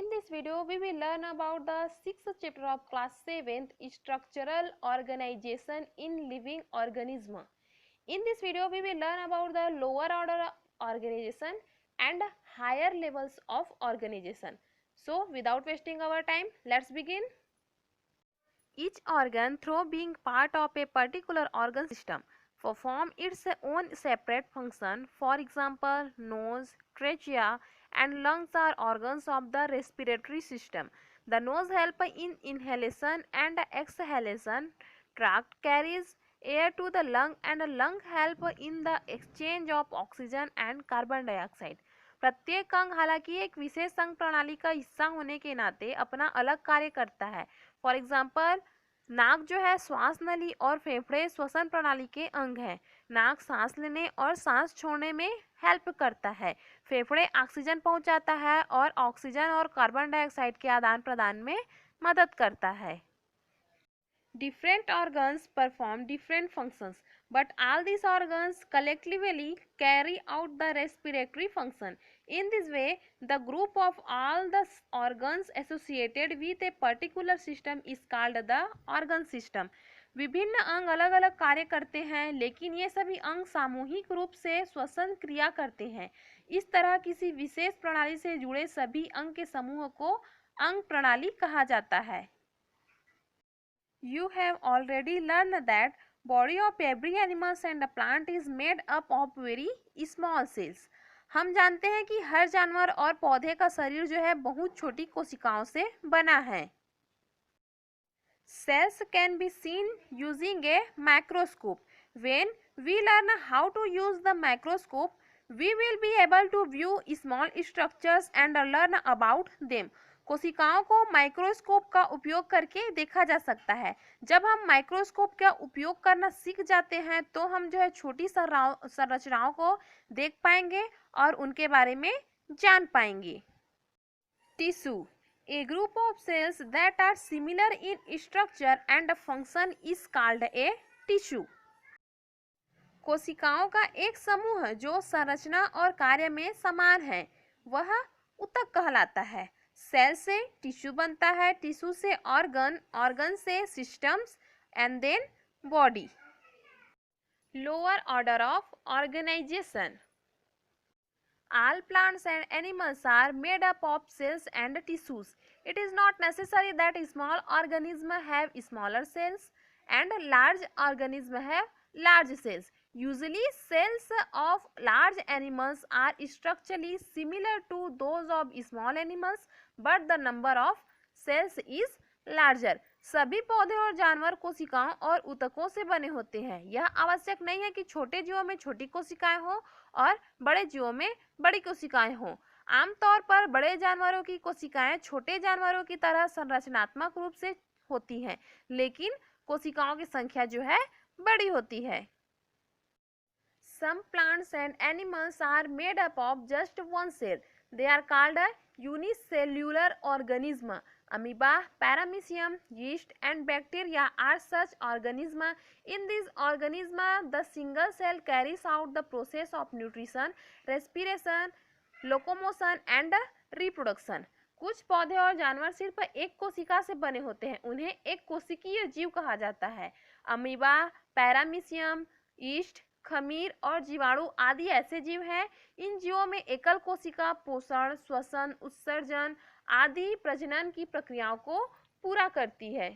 In this video, we will learn about the 6th chapter of class 7th, Structural Organization in Living Organism. In this video, we will learn about the lower order organization and higher levels of organization. So, without wasting our time, let's begin. Each organ, through being part of a particular organ system, perform its own separate function. For example, nose, trachea and lungs are organs of the respiratory system. The nose helps in inhalation and exhalation. Tract carries air to the lung and lung help in the exchange of oxygen and carbon dioxide. प्रत्येक अंग हालांकि एक विशेष अंग प्रणाली का हिस्सा होने के नाते अपना अलग कार्य करता है. फॉर एग्जाम्पल, नाक जो है श्वास नली और फेफड़े श्वसन प्रणाली के अंग है. नाक सांस लेने और सांस छोड़ने में हेल्प करता है. फेफड़े ऑक्सीजन पहुंचाता है और ऑक्सीजन और कार्बन डाइऑक्साइड के आदान प्रदान में मदद करता है. Different organs perform different functions, but all these organs collectively carry out the respiratory function. In this way, the group of all the organs associated with a particular system is called the organ system. विभिन्न अंग अलग अलग कार्य करते हैं, लेकिन ये सभी अंग सामूहिक रूप से श्वसन क्रिया करते हैं. इस तरह किसी विशेष प्रणाली से जुड़े सभी अंग के समूह को अंग प्रणाली कहा जाता है. You have already learned that body of every animal and plant is made up of very small cells. हम जानते हैं कि हर जानवर और पौधे का शरीर जो है बहुत छोटी कोशिकाओं से बना है. Cells can be seen using a microscope. When we learn how to use the microscope, we will be able to view small structures and learn about them. कोशिकाओं को माइक्रोस्कोप का उपयोग करके देखा जा सकता है. जब हम माइक्रोस्कोप का उपयोग करना सीख जाते हैं तो हम जो है छोटी संरचनाओं को देख पाएंगे और उनके बारे में जान पाएंगे. Tissue, a group of cells that are similar in structure and function is called a tissue. कोशिकाओं का एक समूह जो संरचना और कार्य में समान है वह ऊतक कहलाता है. सेल से टिश्यू बनता है, टिश्यू से ऑर्गन, ऑर्गन से systems and then body. Lower order of organisation. All plants and animals are made up of cells and tissues. It is not necessary that small organisms have smaller cells and large organisms have large cells. Usually, cells of large animals are structurally similar to those of small animals, but the number of cells is larger. सभी पौधे और जानवर कोशिकाओं और ऊतकों से बने होते हैं. यह आवश्यक नहीं है कि छोटे जीवों में छोटी कोशिकाएं हों और बड़े जीवों में बड़ी कोशिकाएं हों. आमतौर पर बड़े जानवरों की कोशिकाएं छोटे जानवरों की तरह संरचनात्मक रूप से होती हैं, लेकिन कोशिकाओं की संख्या जो है बड़ी होती है. Some plants and animals are made up of just one cell. They are called a unicellular organism. Amoeba, paramecium, yeast and bacteria are such organisms. In these organisms, the single cell carries out the process of nutrition, respiration, locomotion and reproduction. कुछ पौधे और जानवर सिर्फ एक कोशिका से बने होते हैं. उन्हें एक कोशिकीय जीव कहा जाता है. अमीबा, पैरामीशियम, यीस्ट, खमीर और जीवाणु आदि ऐसे जीव हैं. इन जीवों में एकल कोशिका पोषण, श्वसन, उत्सर्जन आदि प्रजनन की प्रक्रियाओं को पूरा करती है.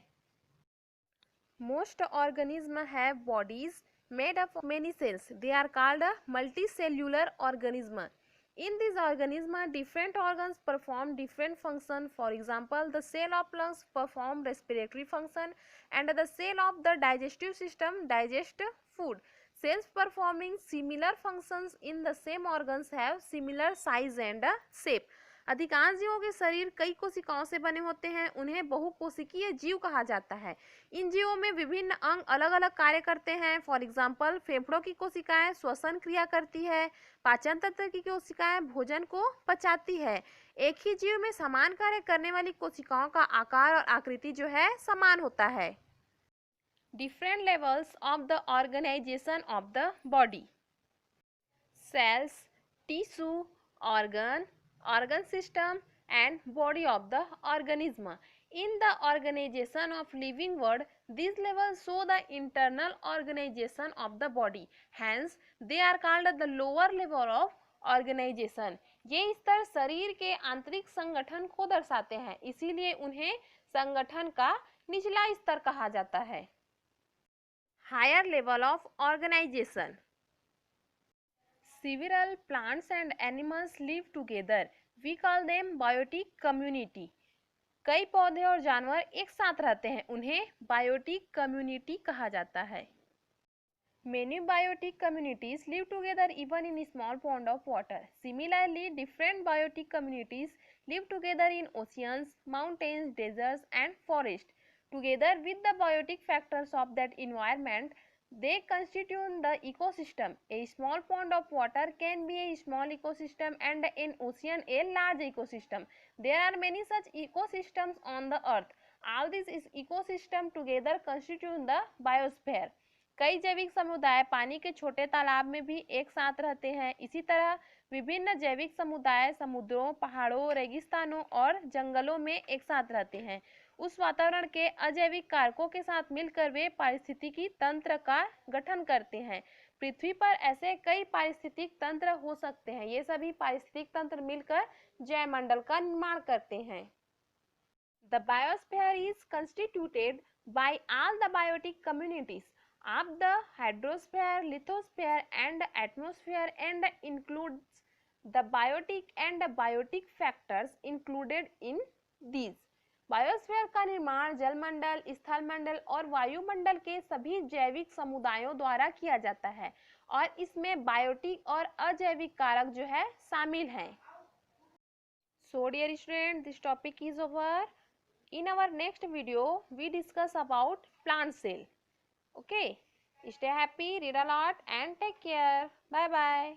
Most organisms have bodies made up of many cells. They are called a multicellular organism. In these organisms, different organs perform different functions. For example, the cell of lungs perform respiratory function and the cell of the digestive system digest food. Cells performing similar functions in the same organs have similar size and shape. अधिकांश जीवों के शरीर कई कोशिकाओं से बने होते हैं. उन्हें बहुकोशिकीय जीव कहा जाता है. इन जीवों में विभिन्न अंग अलग अलग कार्य करते हैं. फॉर एग्जाम्पल, फेफड़ों की कोशिकाएं श्वसन क्रिया करती है, पाचन तंत्र की कोशिकाएं भोजन को पचाती है. एक ही जीव में समान कार्य करने वाली कोशिकाओं का आकार और आकृति जो है समान होता है. Different levels of the organization of the body. Cells, tissue, organ system, and body of the organism. In the organization of living world, these levels show the internal organization of the body. Hence, they are called the lower level of organization. ये स्तर शरीर के आंतरिक संगठन को दर्शाते हैं, इसीलिए उन्हें संगठन का निचला स्तर कहा जाता है. Higher level of organization. Several plants and animals live together. We call them biotic community. कई पौधे और जानवर एक साथ रहते हैं, उन्हें बायोटिक कम्युनिटी कहा जाता है. Many biotic communities live together even in a small pond of water. Similarly, different biotic communities live together in oceans, mountains, deserts, and forests. Together with the biotic factors of that environment, they constitute the ecosystem. A small pond of water can be a small ecosystem and an ocean a large ecosystem. There are many such ecosystems on the earth. All these ecosystems together constitute the biosphere. कई जैविक समुदाय पानी के छोटे तालाब में भी एक साथ रहते हैं. इसी तरह विभिन्न जैविक समुदाय समुद्रों, पहाड़ों, रेगिस्तानों और जंगलों में एक साथ रहते हैं. उस वातावरण के अजैविक कारकों के साथ मिलकर वे पारिस्थितिकी तंत्र का गठन करते हैं. पृथ्वी पर ऐसे कई पारिस्थितिक तंत्र हो सकते हैं. ये सभी पारिस्थितिक तंत्र मिलकर जैवमंडल का निर्माण करते हैं. The biosphere is constituted by all the biotic communities of the hydrosphere, lithosphere and atmosphere and includes the biotic and biotic factors included in these. Biosphere का निर्माण जलमंडल, स्थलमंडल और वायुमंडल के सभी जैविक समुदायों द्वारा किया जाता है और इसमें बायोटिक और अजैविक कारक जो है शामिल हैं. So dear student, this topic is over. In our next video, we discuss about plant cell. Okay, stay happy, read a lot and take care. Bye bye.